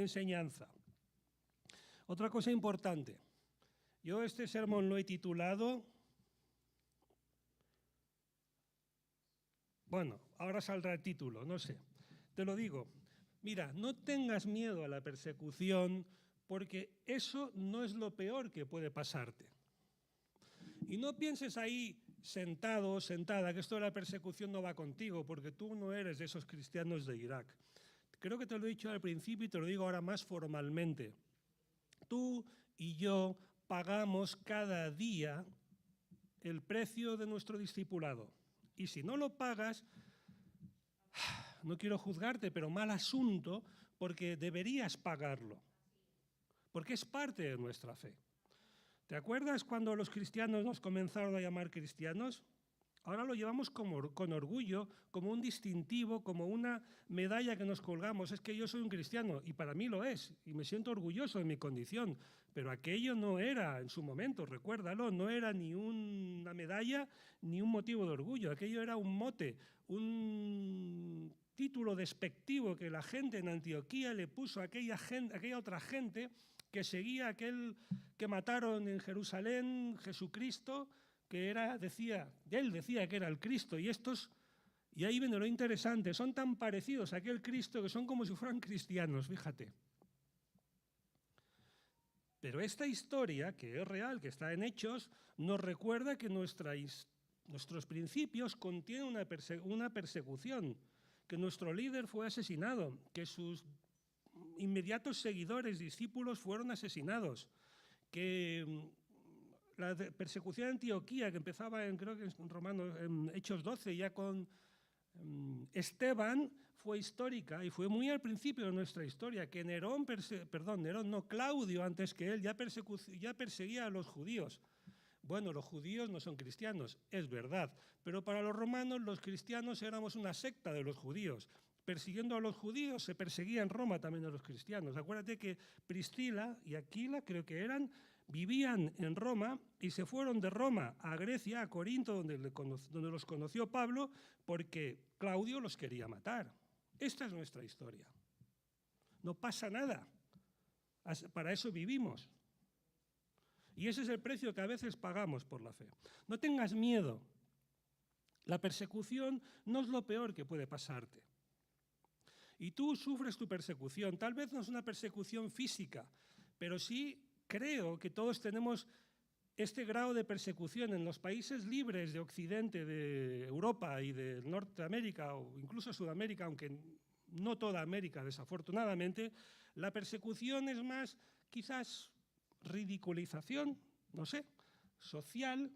enseñanza. Otra cosa importante. Yo este sermón lo he titulado... Bueno, ahora saldrá el título, no sé. Te lo digo. Mira, no tengas miedo a la persecución porque eso no es lo peor que puede pasarte. Y no pienses ahí sentado o sentada que esto de la persecución no va contigo porque tú no eres de esos cristianos de Irak. Creo que te lo he dicho al principio y te lo digo ahora más formalmente. Tú y yo pagamos cada día el precio de nuestro discipulado. Y si no lo pagas, no quiero juzgarte, pero mal asunto, porque deberías pagarlo. Porque es parte de nuestra fe. ¿Te acuerdas cuando los cristianos nos comenzaron a llamar cristianos? Ahora lo llevamos con orgullo, como un distintivo, como una medalla que nos colgamos. Es que yo soy un cristiano, y para mí lo es, y me siento orgulloso de mi condición. Pero aquello no era, en su momento, recuérdalo, no era ni una medalla ni un motivo de orgullo. Aquello era un mote, un título despectivo que la gente en Antioquía le puso a aquella otra gente que seguía aquel que mataron en Jerusalén, Jesucristo, que él decía que era el Cristo, y ahí viene lo interesante, son tan parecidos a aquel Cristo que son como si fueran cristianos, fíjate. Pero esta historia, que es real, que está en Hechos, nos recuerda que nuestros principios contienen una persecución, que nuestro líder fue asesinado, que sus inmediatos seguidores, discípulos, fueron asesinados, que la persecución de Antioquía, que empezaba creo que en Hechos 12, ya con Esteban, fue histórica y fue muy al principio de nuestra historia, que Claudio, antes que él, ya perseguía a los judíos. Bueno, los judíos no son cristianos, es verdad, pero para los romanos los cristianos éramos una secta de los judíos. Persiguiendo a los judíos se perseguía en Roma también a los cristianos. Acuérdate que Priscila y Aquila, creo que vivían en Roma y se fueron de Roma a Grecia, a Corinto, donde los conoció Pablo, porque Claudio los quería matar. Esta es nuestra historia. No pasa nada. Para eso vivimos. Y ese es el precio que a veces pagamos por la fe. No tengas miedo. La persecución no es lo peor que puede pasarte. Y tú sufres tu persecución. Tal vez no es una persecución física, pero sí creo que todos tenemos este grado de persecución en los países libres de Occidente, de Europa y de Norteamérica o incluso Sudamérica, aunque no toda América, desafortunadamente. La persecución es más, quizás, ridiculización, no sé, social,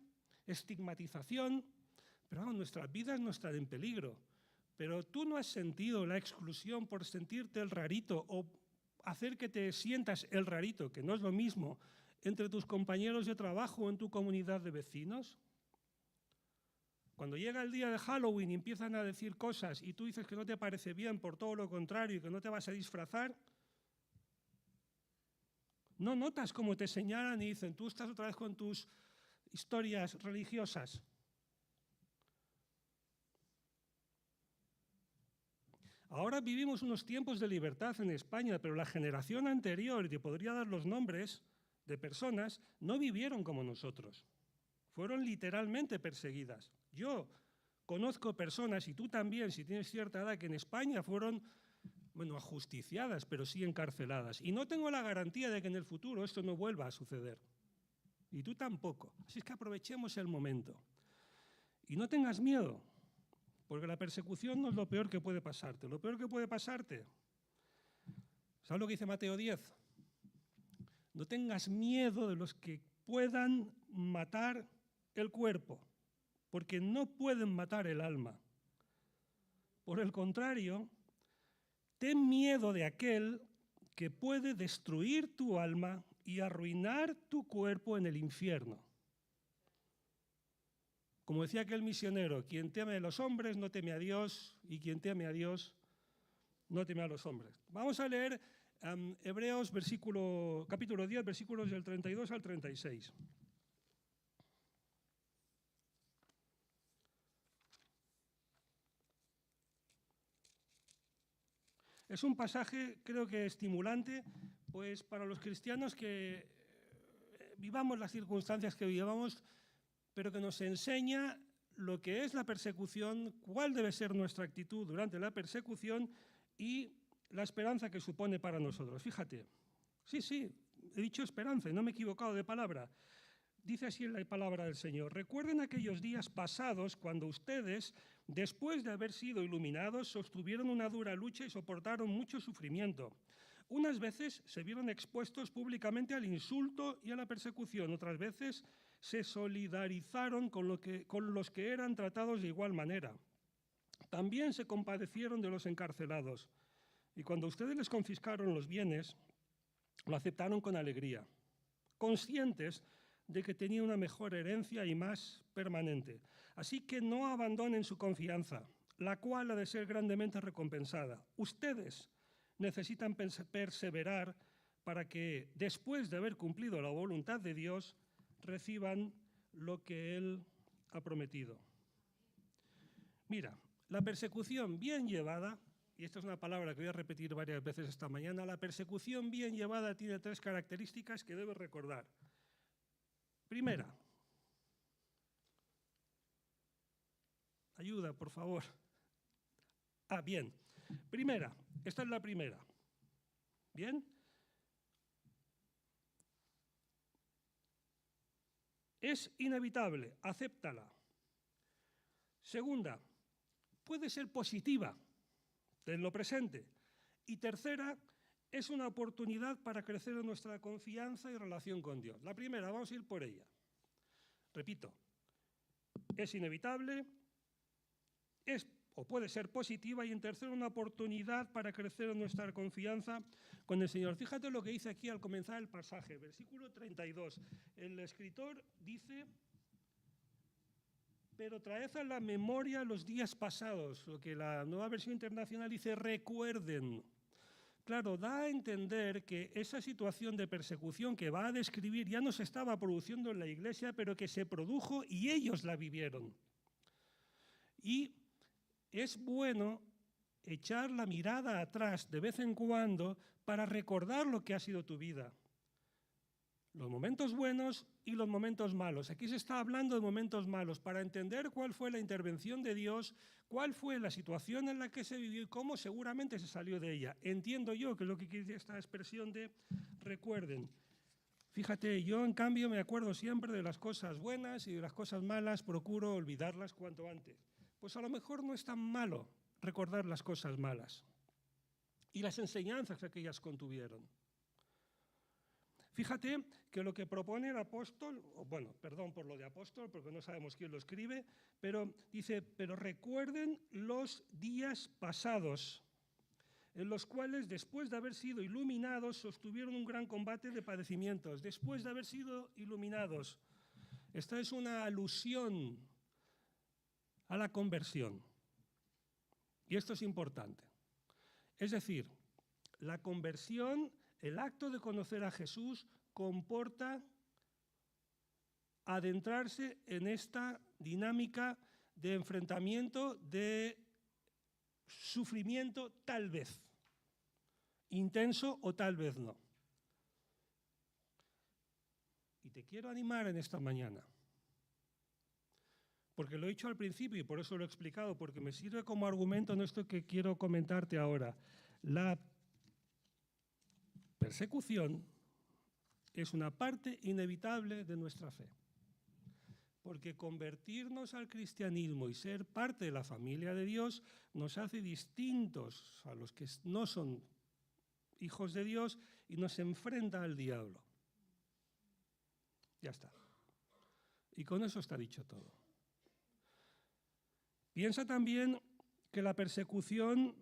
estigmatización, pero vamos, nuestras vidas no están en peligro. Pero tú no has sentido la exclusión por sentirte el rarito o hacer que te sientas el rarito, que no es lo mismo, entre tus compañeros de trabajo o en tu comunidad de vecinos. Cuando llega el día de Halloween y empiezan a decir cosas y tú dices que no te parece bien por todo lo contrario y que no te vas a disfrazar, ¿no notas cómo te señalan y dicen, tú estás otra vez con tus historias religiosas? Ahora vivimos unos tiempos de libertad en España, pero la generación anterior, y te podría dar los nombres de personas, no vivieron como nosotros. Fueron literalmente perseguidas. Yo conozco personas, y tú también, si tienes cierta edad, que en España fueron, bueno, ajusticiadas, pero sí encarceladas. Y no tengo la garantía de que en el futuro esto no vuelva a suceder. Y tú tampoco. Así es que aprovechemos el momento. Y no tengas miedo. Porque la persecución no es lo peor que puede pasarte. Lo peor que puede pasarte, ¿sabes lo que dice Mateo 10? No tengas miedo de los que puedan matar el cuerpo, porque no pueden matar el alma. Por el contrario, ten miedo de aquel que puede destruir tu alma y arruinar tu cuerpo en el infierno. Como decía aquel misionero, quien teme a los hombres no teme a Dios, y quien teme a Dios no teme a los hombres. Vamos a leer Hebreos capítulo 10, versículos del 32 al 36. Es un pasaje, creo que estimulante, pues para los cristianos que vivamos las circunstancias que vivamos, pero que nos enseña lo que es la persecución, cuál debe ser nuestra actitud durante la persecución y la esperanza que supone para nosotros. Fíjate, sí, he dicho esperanza y no me he equivocado de palabra. Dice así en la palabra del Señor: recuerden aquellos días pasados cuando ustedes, después de haber sido iluminados, sostuvieron una dura lucha y soportaron mucho sufrimiento. Unas veces se vieron expuestos públicamente al insulto y a la persecución, otras veces se solidarizaron con los que eran tratados de igual manera. También se compadecieron de los encarcelados. Y cuando ustedes les confiscaron los bienes, lo aceptaron con alegría, conscientes de que tenía una mejor herencia y más permanente. Así que no abandonen su confianza, la cual ha de ser grandemente recompensada. Ustedes necesitan perseverar para que, después de haber cumplido la voluntad de Dios, reciban lo que Él ha prometido. Mira, la persecución bien llevada, y esta es una palabra que voy a repetir varias veces esta mañana, la persecución bien llevada tiene 3 características que debes recordar. Primera, ayuda, por favor. Bien. Primera, esta es la primera. ¿Bien? Es inevitable, acéptala. Segunda, puede ser positiva, tenlo presente. Y tercera, es una oportunidad para crecer en nuestra confianza y relación con Dios. La primera, vamos a ir por ella. Repito, es inevitable, es o puede ser positiva, y en tercero, una oportunidad para crecer en nuestra confianza con el Señor. Fíjate lo que dice aquí al comenzar el pasaje, versículo 32. El escritor dice: pero traed a la memoria los días pasados, lo que la Nueva Versión Internacional dice: recuerden. Claro, da a entender que esa situación de persecución que va a describir ya no se estaba produciendo en la iglesia, pero que se produjo y ellos la vivieron. Y es bueno echar la mirada atrás de vez en cuando para recordar lo que ha sido tu vida. Los momentos buenos y los momentos malos. Aquí se está hablando de momentos malos para entender cuál fue la intervención de Dios, cuál fue la situación en la que se vivió y cómo seguramente se salió de ella. Entiendo yo que es lo que quiere esta expresión de recuerden. Fíjate, yo en cambio me acuerdo siempre de las cosas buenas y de las cosas malas, procuro olvidarlas cuanto antes. Pues a lo mejor no es tan malo recordar las cosas malas y las enseñanzas que ellas contuvieron. Fíjate que lo que propone el apóstol, bueno, perdón por lo de apóstol, porque no sabemos quién lo escribe, pero dice: pero recuerden los días pasados, en los cuales, después de haber sido iluminados, sostuvieron un gran combate de padecimientos. Después de haber sido iluminados. Esta es una alusión a la conversión. Y esto es importante. Es decir, la conversión, el acto de conocer a Jesús, comporta adentrarse en esta dinámica de enfrentamiento, de sufrimiento, tal vez intenso o tal vez no. Y te quiero animar en esta mañana, porque lo he dicho al principio y por eso lo he explicado, porque me sirve como argumento en esto que quiero comentarte ahora. La persecución es una parte inevitable de nuestra fe, porque convertirnos al cristianismo y ser parte de la familia de Dios nos hace distintos a los que no son hijos de Dios y nos enfrenta al diablo. Ya está. Y con eso está dicho todo. Piensa también que la persecución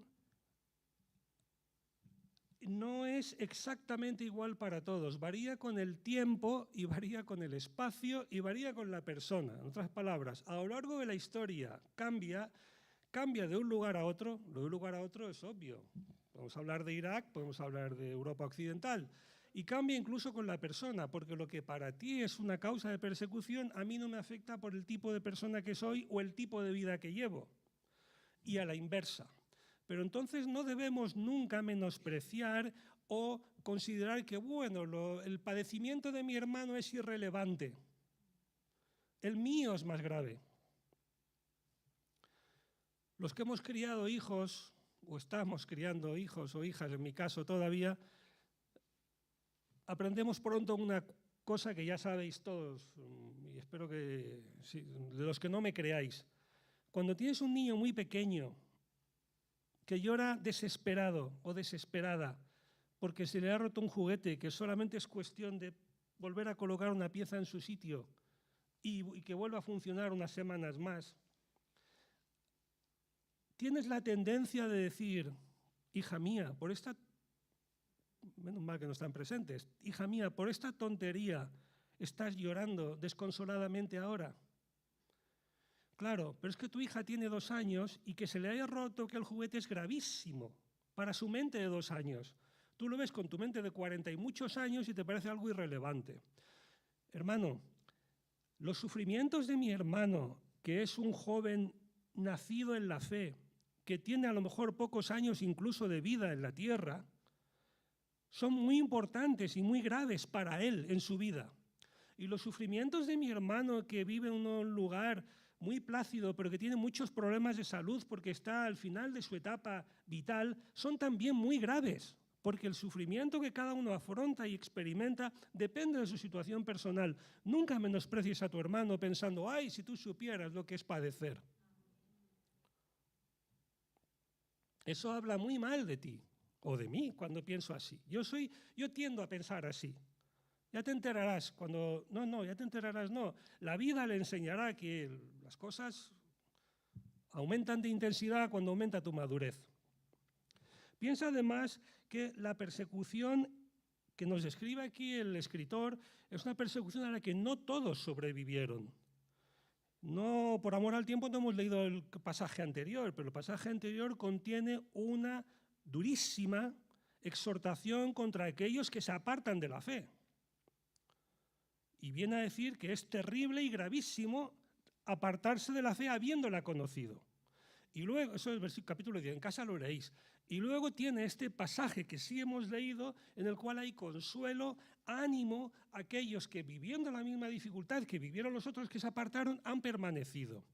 no es exactamente igual para todos. Varía con el tiempo y varía con el espacio y varía con la persona. En otras palabras, a lo largo de la historia cambia de un lugar a otro. Lo de un lugar a otro es obvio. Podemos hablar de Irak, podemos hablar de Europa Occidental. Y cambia incluso con la persona, porque lo que para ti es una causa de persecución, a mí no me afecta por el tipo de persona que soy o el tipo de vida que llevo. Y a la inversa. Pero entonces no debemos nunca menospreciar o considerar que, bueno, el padecimiento de mi hermano es irrelevante. El mío es más grave. Los que hemos criado hijos, o estamos criando hijos o hijas, en mi caso todavía, aprendemos pronto una cosa que ya sabéis todos, y espero que, sí, de los que no me creáis. Cuando tienes un niño muy pequeño que llora desesperado o desesperada porque se le ha roto un juguete, que solamente es cuestión de volver a colocar una pieza en su sitio y que vuelva a funcionar unas semanas más, tienes la tendencia de decir, hija mía, por esta, menos mal que no están presentes, hija mía, por esta tontería estás llorando desconsoladamente ahora. Claro, pero es que tu hija tiene 2 años y que se le haya roto que el juguete es gravísimo para su mente de 2 años. Tú lo ves con tu mente de 40 y muchos años y te parece algo irrelevante. Hermano, los sufrimientos de mi hermano, que es un joven nacido en la fe, que tiene a lo mejor pocos años incluso de vida en la tierra, son muy importantes y muy graves para él en su vida. Y los sufrimientos de mi hermano, que vive en un lugar muy plácido, pero que tiene muchos problemas de salud porque está al final de su etapa vital, son también muy graves, porque el sufrimiento que cada uno afronta y experimenta depende de su situación personal. Nunca menosprecies a tu hermano pensando, ay, si tú supieras lo que es padecer. Eso habla muy mal de ti o de mí cuando pienso así. Yo tiendo a pensar así. Ya te enterarás cuando... No, ya te enterarás, no. La vida le enseñará que las cosas aumentan de intensidad cuando aumenta tu madurez. Piensa además que la persecución que nos describe aquí el escritor es una persecución a la que no todos sobrevivieron. No, por amor al tiempo no hemos leído el pasaje anterior, pero el pasaje anterior contiene una durísima exhortación contra aquellos que se apartan de la fe. Y viene a decir que es terrible y gravísimo apartarse de la fe habiéndola conocido. Y luego, eso es el capítulo 10, en casa lo leéis. Y luego tiene este pasaje que sí hemos leído, en el cual hay consuelo, ánimo a aquellos que viviendo la misma dificultad que vivieron los otros que se apartaron, han permanecido.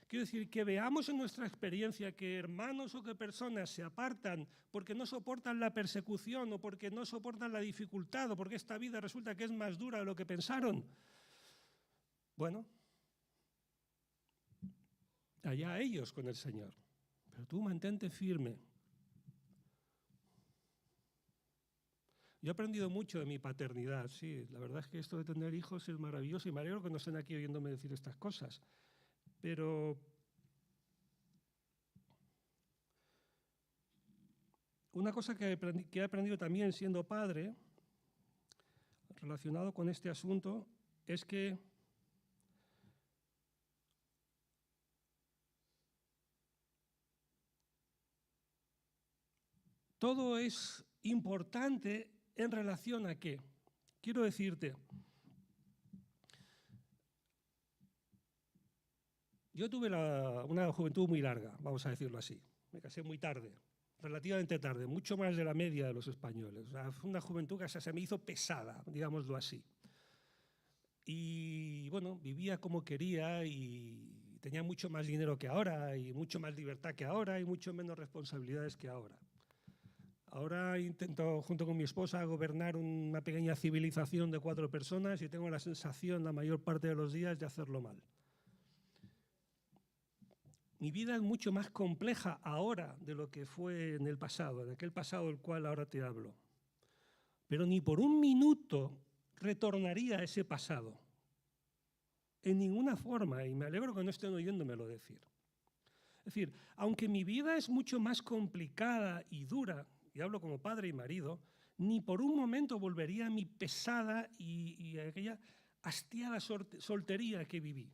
Quiero decir, que veamos en nuestra experiencia que hermanos o que personas se apartan porque no soportan la persecución o porque no soportan la dificultad o porque esta vida resulta que es más dura de lo que pensaron. Bueno, allá ellos con el Señor. Pero tú mantente firme. Yo he aprendido mucho de mi paternidad, sí. La verdad es que esto de tener hijos es maravilloso y me alegro que no estén aquí oyéndome decir estas cosas. Pero una cosa que he aprendido también siendo padre, relacionado con este asunto, es que todo es importante en relación a qué. Quiero decirte, yo tuve una juventud muy larga, vamos a decirlo así. Me casé muy tarde, relativamente tarde, mucho más de la media de los españoles. O sea, fue una juventud que hasta se me hizo pesada, digámoslo así. Y bueno, vivía como quería y tenía mucho más dinero que ahora y mucho más libertad que ahora y mucho menos responsabilidades que ahora. Ahora intento, junto con mi esposa, gobernar una pequeña civilización de 4 personas y tengo la sensación la mayor parte de los días de hacerlo mal. Mi vida es mucho más compleja ahora de lo que fue en el pasado, en aquel pasado del cual ahora te hablo. Pero ni por un minuto retornaría a ese pasado. En ninguna forma, y me alegro que no estén oyéndomelo decir. Es decir, aunque mi vida es mucho más complicada y dura, y hablo como padre y marido, ni por un momento volvería a mi pesada y aquella hastiada soltería que viví.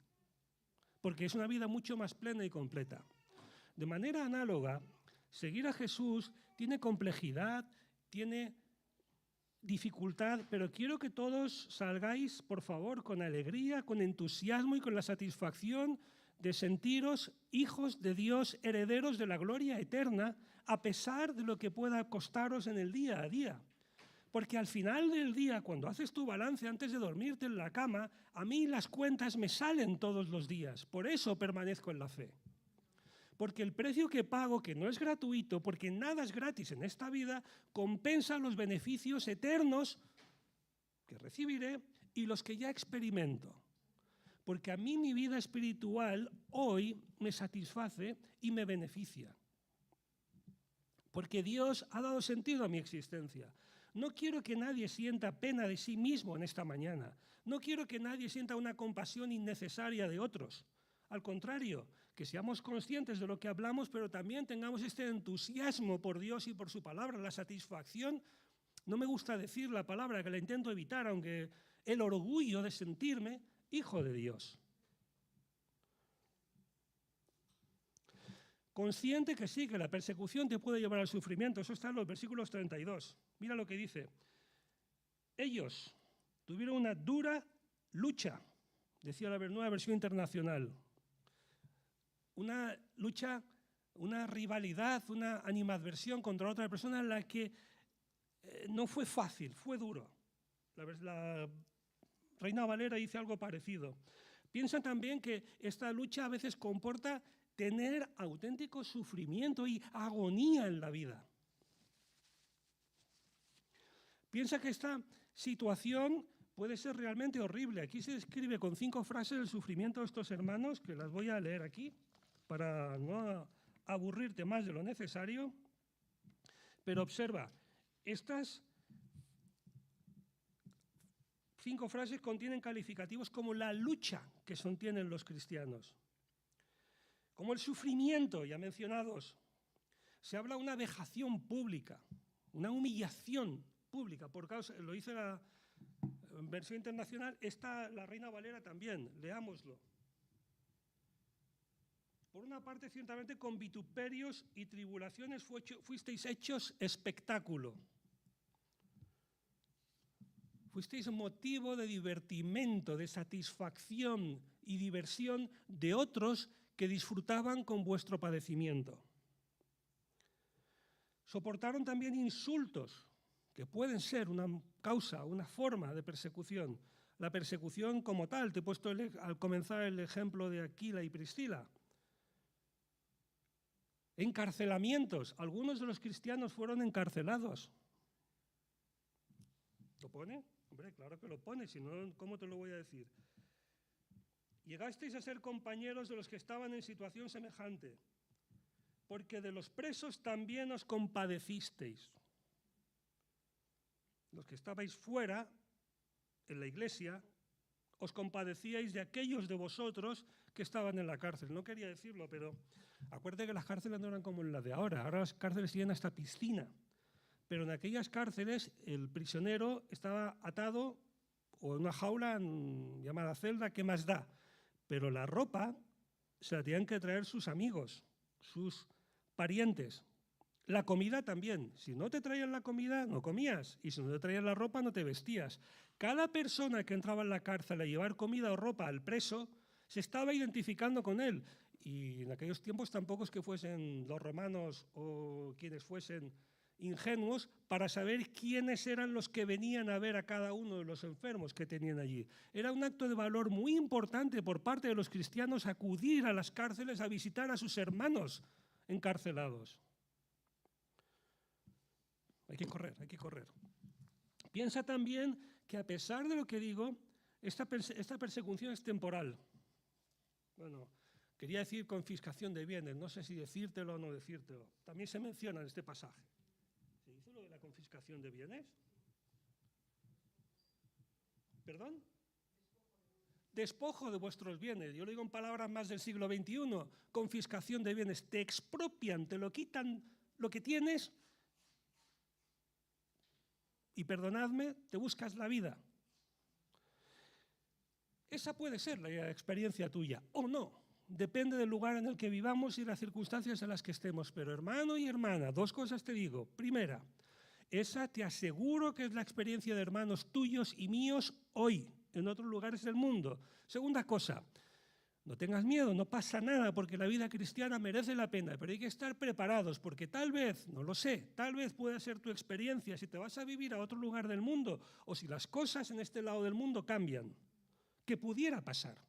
Porque es una vida mucho más plena y completa. De manera análoga, seguir a Jesús tiene complejidad, tiene dificultad, pero quiero que todos salgáis, por favor, con alegría, con entusiasmo y con la satisfacción de sentiros hijos de Dios, herederos de la gloria eterna, a pesar de lo que pueda costaros en el día a día. Porque al final del día, cuando haces tu balance antes de dormirte en la cama, a mí las cuentas me salen todos los días. Por eso permanezco en la fe. Porque el precio que pago, que no es gratuito, porque nada es gratis en esta vida, compensa los beneficios eternos que recibiré y los que ya experimento. Porque a mí mi vida espiritual hoy me satisface y me beneficia. Porque Dios ha dado sentido a mi existencia. No quiero que nadie sienta pena de sí mismo en esta mañana. No quiero que nadie sienta una compasión innecesaria de otros. Al contrario, que seamos conscientes de lo que hablamos, pero también tengamos este entusiasmo por Dios y por su palabra, la satisfacción. No me gusta decir la palabra, que la intento evitar, aunque el orgullo de sentirme hijo de Dios. Consciente que sí, que la persecución te puede llevar al sufrimiento. Eso está en los versículos 32. Mira lo que dice. Ellos tuvieron una dura lucha, decía la nueva versión internacional. Una lucha, una rivalidad, una animadversión contra otra persona en la que no fue fácil, fue duro. La Reina Valera dice algo parecido. Piensa también que esta lucha a veces comporta tener auténtico sufrimiento y agonía en la vida. Piensa que esta situación puede ser realmente horrible. Aquí se describe con 5 frases el sufrimiento de estos hermanos, que las voy a leer aquí para no aburrirte más de lo necesario. Pero observa, estas 5 frases contienen calificativos como la lucha que sostienen los cristianos, como el sufrimiento, ya mencionados. Se habla de una vejación pública, una humillación pública, por causa, lo dice la versión internacional, la Reina Valera también, leámoslo. Por una parte, ciertamente, con vituperios y tribulaciones fuisteis hechos espectáculo. Fuisteis motivo de divertimento, de satisfacción y diversión de otros que disfrutaban con vuestro padecimiento. Soportaron también insultos, que pueden ser una causa, una forma de persecución. La persecución como tal, te he puesto al comenzar el ejemplo de Aquila y Priscila. Encarcelamientos, algunos de los cristianos fueron encarcelados. ¿Lo pone? Hombre, claro que lo pone, si no, ¿cómo te lo voy a decir? Llegasteis a ser compañeros de los que estaban en situación semejante, porque de los presos también os compadecisteis. Los que estabais fuera, en la iglesia, os compadecíais de aquellos de vosotros que estaban en la cárcel. No quería decirlo, pero acuérdate que las cárceles no eran como las de ahora. Ahora las cárceles tienen hasta piscina. Pero en aquellas cárceles el prisionero estaba atado o en una jaula llamada celda, ¿qué más da? Pero la ropa se la tenían que traer sus amigos, sus parientes. La comida también. Si no te traían la comida, no comías. Y si no te traían la ropa, no te vestías. Cada persona que entraba en la cárcel a llevar comida o ropa al preso se estaba identificando con él. Y en aquellos tiempos tampoco es que fuesen los romanos o quienes fuesen ingenuos para saber quiénes eran los que venían a ver a cada uno de los enfermos que tenían allí. Era un acto de valor muy importante por parte de los cristianos acudir a las cárceles a visitar a sus hermanos encarcelados. Hay que correr, hay que correr. Piensa también que a pesar de lo que digo, esta persecución es temporal. Bueno, quería decir confiscación de bienes, no sé si decírtelo o no decírtelo. También se menciona en este pasaje. ¿Se dice lo de la confiscación de bienes? ¿Perdón? Despojo de vuestros bienes. Yo lo digo en palabras más del siglo XXI. Confiscación de bienes. Te expropian, te lo quitan lo que tienes y, perdonadme, te buscas la vida. Esa puede ser la experiencia tuya, o no. Depende del lugar en el que vivamos y las circunstancias en las que estemos. Pero hermano y hermana, 2 cosas te digo. Primera, esa te aseguro que es la experiencia de hermanos tuyos y míos hoy, en otros lugares del mundo. Segunda cosa, No tengas miedo, no pasa nada, porque la vida cristiana merece la pena, pero hay que estar preparados, porque tal vez, no lo sé, tal vez pueda ser tu experiencia si te vas a vivir a otro lugar del mundo o si las cosas en este lado del mundo cambian, que pudiera pasar.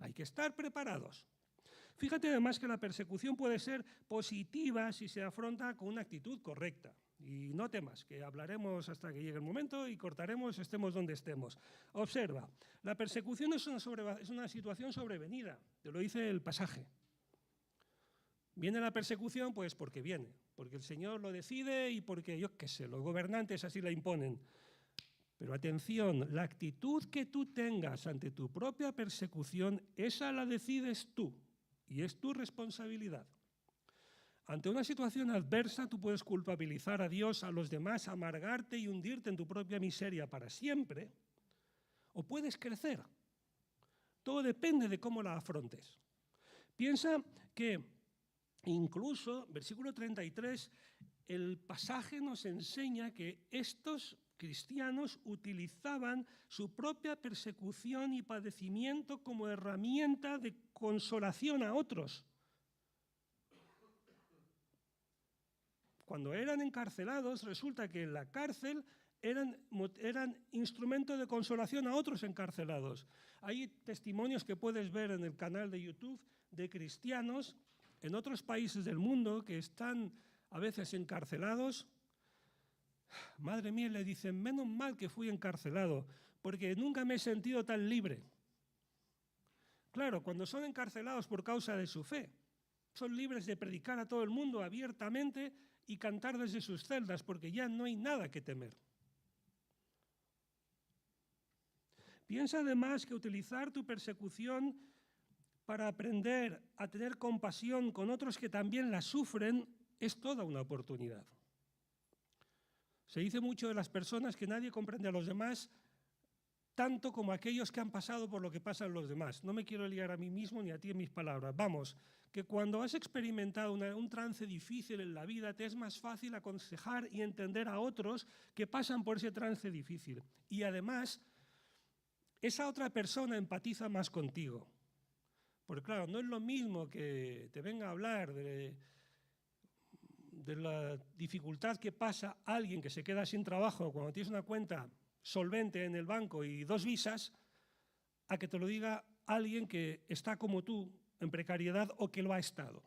Hay que estar preparados. Fíjate además que la persecución puede ser positiva si se afronta con una actitud correcta. Y no temas, que hablaremos hasta que llegue el momento y cortaremos, estemos donde estemos. Observa, la persecución es una situación sobrevenida, te lo dice el pasaje. Viene la persecución pues porque viene, porque el Señor lo decide y porque, yo qué sé, los gobernantes así la imponen. Pero atención, la actitud que tú tengas ante tu propia persecución, esa la decides tú y es tu responsabilidad. Ante una situación adversa, tú puedes culpabilizar a Dios, a los demás, amargarte y hundirte en tu propia miseria para siempre, o puedes crecer. Todo depende de cómo la afrontes. Piensa que incluso, versículo 33, el pasaje nos enseña que estos cristianos utilizaban su propia persecución y padecimiento como herramienta de consolación a otros. Cuando eran encarcelados, resulta que en la cárcel eran instrumento de consolación a otros encarcelados. Hay testimonios que puedes ver en el canal de YouTube de cristianos en otros países del mundo que están a veces encarcelados. Madre mía, le dicen, menos mal que fui encarcelado, porque nunca me he sentido tan libre. Claro, cuando son encarcelados por causa de su fe, son libres de predicar a todo el mundo abiertamente y cantar desde sus celdas, porque ya no hay nada que temer. Piensa además que utilizar tu persecución para aprender a tener compasión con otros que también la sufren es toda una oportunidad. Se dice mucho de las personas que nadie comprende a los demás tanto como aquellos que han pasado por lo que pasan los demás. No me quiero liar a mí mismo ni a ti en mis palabras. Vamos, que cuando has experimentado un trance difícil en la vida, te es más fácil aconsejar y entender a otros que pasan por ese trance difícil. Y además, esa otra persona empatiza más contigo. Porque claro, no es lo mismo que te venga a hablar de la dificultad que pasa alguien que se queda sin trabajo cuando tienes una cuenta solvente en el banco y 2 visas, a que te lo diga alguien que está como tú en precariedad o que lo ha estado.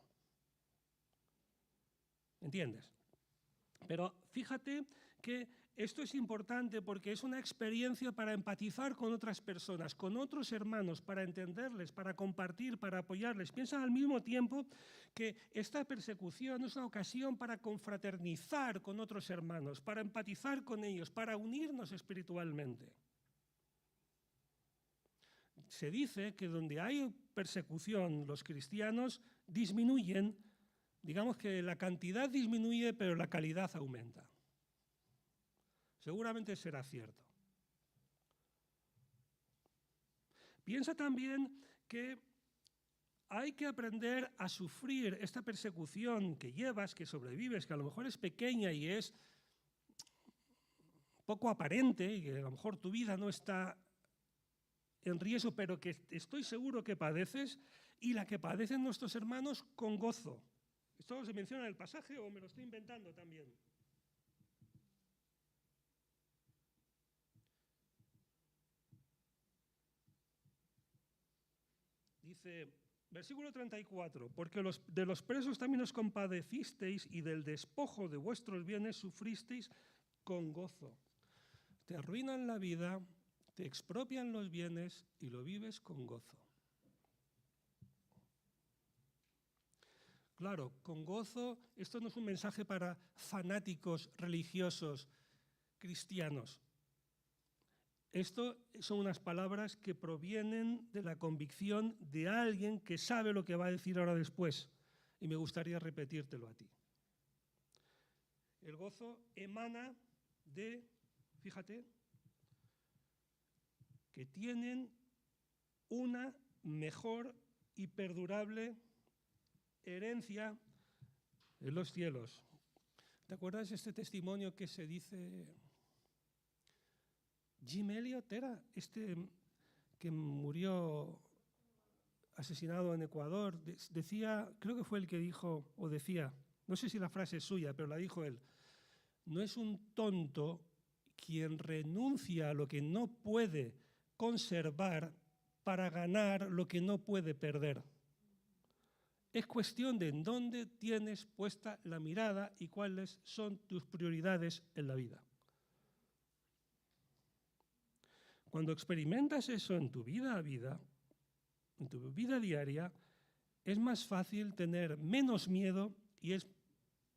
¿Entiendes? Pero fíjate que esto es importante porque es una experiencia para empatizar con otras personas, con otros hermanos, para entenderles, para compartir, para apoyarles. Piensa al mismo tiempo que esta persecución es una ocasión para confraternizar con otros hermanos, para empatizar con ellos, para unirnos espiritualmente. Se dice que donde hay persecución, los cristianos disminuyen, digamos que la cantidad disminuye, pero la calidad aumenta. Seguramente será cierto. Piensa también que hay que aprender a sufrir esta persecución que llevas, que sobrevives, que a lo mejor es pequeña y es poco aparente, y que a lo mejor tu vida no está en riesgo, pero que estoy seguro que padeces, y la que padecen nuestros hermanos con gozo. ¿Esto se menciona en el pasaje o me lo estoy inventando también? Dice, versículo 34, porque de los presos también os compadecisteis y del despojo de vuestros bienes sufristeis con gozo. Te arruinan la vida, te expropian los bienes y lo vives con gozo. Claro, con gozo, esto no es un mensaje para fanáticos religiosos cristianos. Esto son unas palabras que provienen de la convicción de alguien que sabe lo que va a decir ahora después. Y me gustaría repetírtelo a ti. El gozo emana de, fíjate, que tienen una mejor y perdurable herencia en los cielos. ¿Te acuerdas de este testimonio que se dice? Jim Elliot era este que murió asesinado en Ecuador, decía, creo que fue el que dijo, o decía, no sé si la frase es suya, pero la dijo él, no es un tonto quien renuncia a lo que no puede conservar para ganar lo que no puede perder. Es cuestión de en dónde tienes puesta la mirada y cuáles son tus prioridades en la vida. Cuando experimentas eso en tu vida a vida, en tu vida diaria, es más fácil tener menos miedo y es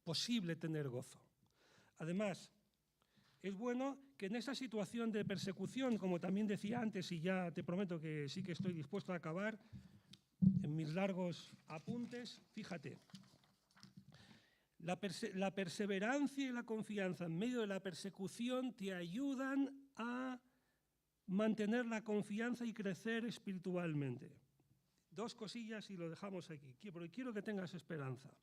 posible tener gozo. Además, es bueno que en esa situación de persecución, como también decía antes, y ya te prometo que sí que estoy dispuesto a acabar, en mis largos apuntes, fíjate, la perseverancia y la confianza en medio de la persecución te ayudan a mantener la confianza y crecer espiritualmente. Dos cosillas y lo dejamos aquí, porque quiero que tengas esperanza.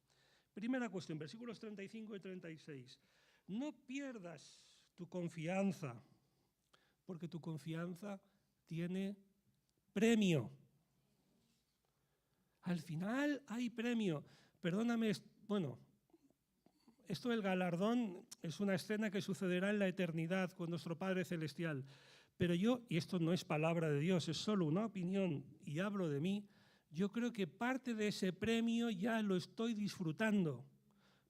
Primera cuestión, versículos 35 y 36. No pierdas tu confianza, porque tu confianza tiene premio. Al final hay premio. Perdóname, bueno, esto del galardón es una escena que sucederá en la eternidad con nuestro Padre Celestial. Pero yo, y esto no es palabra de Dios, es solo una opinión y hablo de mí, yo creo que parte de ese premio ya lo estoy disfrutando.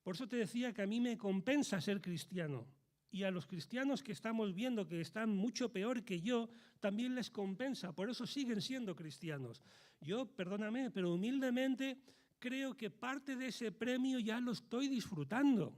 Por eso te decía que a mí me compensa ser cristiano. Y a los cristianos que estamos viendo que están mucho peor que yo, también les compensa. Por eso siguen siendo cristianos. Yo, perdóname, pero humildemente creo que parte de ese premio ya lo estoy disfrutando.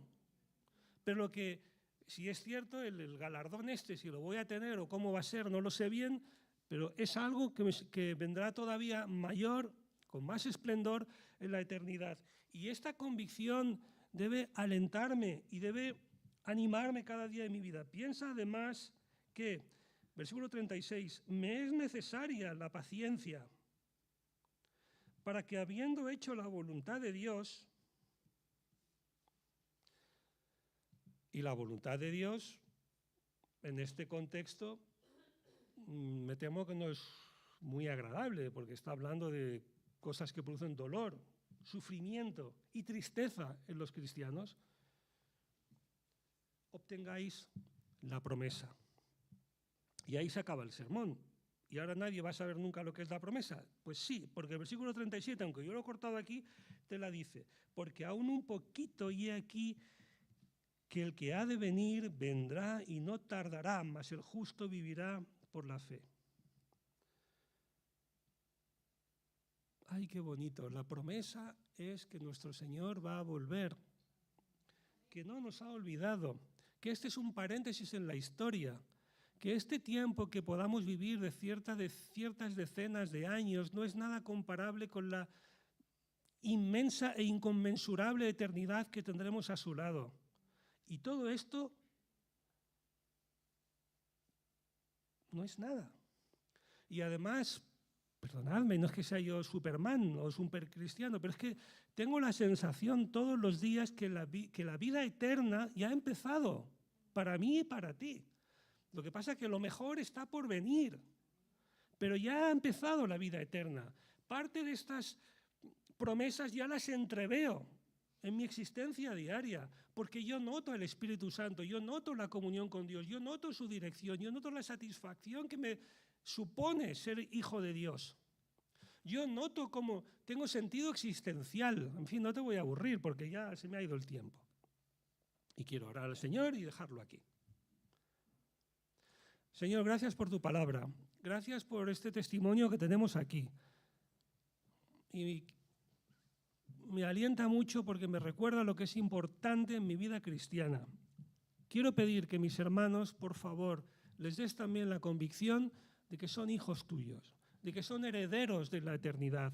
Pero lo que, si es cierto, el galardón si lo voy a tener o cómo va a ser, no lo sé bien, pero es algo que vendrá todavía mayor, con más esplendor en la eternidad. Y esta convicción debe alentarme y debe animarme cada día de mi vida. Piensa además que, versículo 36, me es necesaria la paciencia para que habiendo hecho la voluntad de Dios, y la voluntad de Dios, en este contexto, me temo que no es muy agradable, porque está hablando de cosas que producen dolor, sufrimiento y tristeza en los cristianos, obtengáis la promesa. Y ahí se acaba el sermón. ¿Y ahora nadie va a saber nunca lo que es la promesa? Pues sí, porque el versículo 37, aunque yo lo he cortado aquí, te la dice. Porque aún un poquito y aquí que el que ha de venir vendrá y no tardará, mas el justo vivirá por la fe. Ay, qué bonito. La promesa es que nuestro Señor va a volver, que no nos ha olvidado, que este es un paréntesis en la historia, que este tiempo que podamos vivir de ciertas decenas de años no es nada comparable con la inmensa e inconmensurable eternidad que tendremos a su lado. Y todo esto no es nada. Y además, perdonadme, no es que sea yo Superman o supercristiano, pero es que tengo la sensación todos los días que la vida eterna ya ha empezado, para mí y para ti. Lo que pasa es que lo mejor está por venir, pero ya ha empezado la vida eterna. Parte de estas promesas ya las entreveo en mi existencia diaria, porque yo noto el Espíritu Santo, yo noto la comunión con Dios, yo noto su dirección, yo noto la satisfacción que me supone ser hijo de Dios. Yo noto cómo tengo sentido existencial. En fin, no te voy a aburrir porque ya se me ha ido el tiempo. Y quiero orar al Señor y dejarlo aquí. Señor, gracias por tu palabra. Gracias por este testimonio que tenemos aquí. Y me alienta mucho porque me recuerda lo que es importante en mi vida cristiana. Quiero pedir que mis hermanos, por favor, les des también la convicción de que son hijos tuyos, de que son herederos de la eternidad,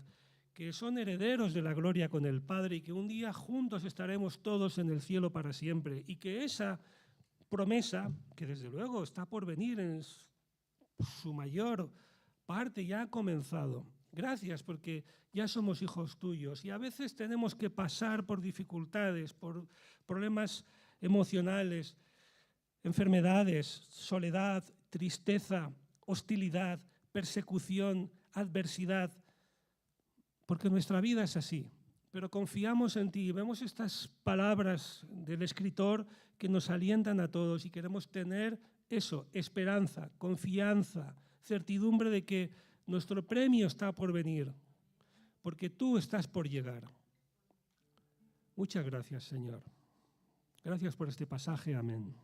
que son herederos de la gloria con el Padre y que un día juntos estaremos todos en el cielo para siempre. Y que esa promesa, que desde luego está por venir en su mayor parte, ya ha comenzado. Gracias porque ya somos hijos tuyos y a veces tenemos que pasar por dificultades, por problemas emocionales, enfermedades, soledad, tristeza, hostilidad, persecución, adversidad. porque nuestra vida es así. Pero confiamos en ti. Vemos estas palabras del escritor que nos alientan a todos y queremos tener eso, esperanza, confianza, certidumbre de que nuestro premio está por venir, porque tú estás por llegar. Muchas gracias, Señor. Gracias por este pasaje. Amén.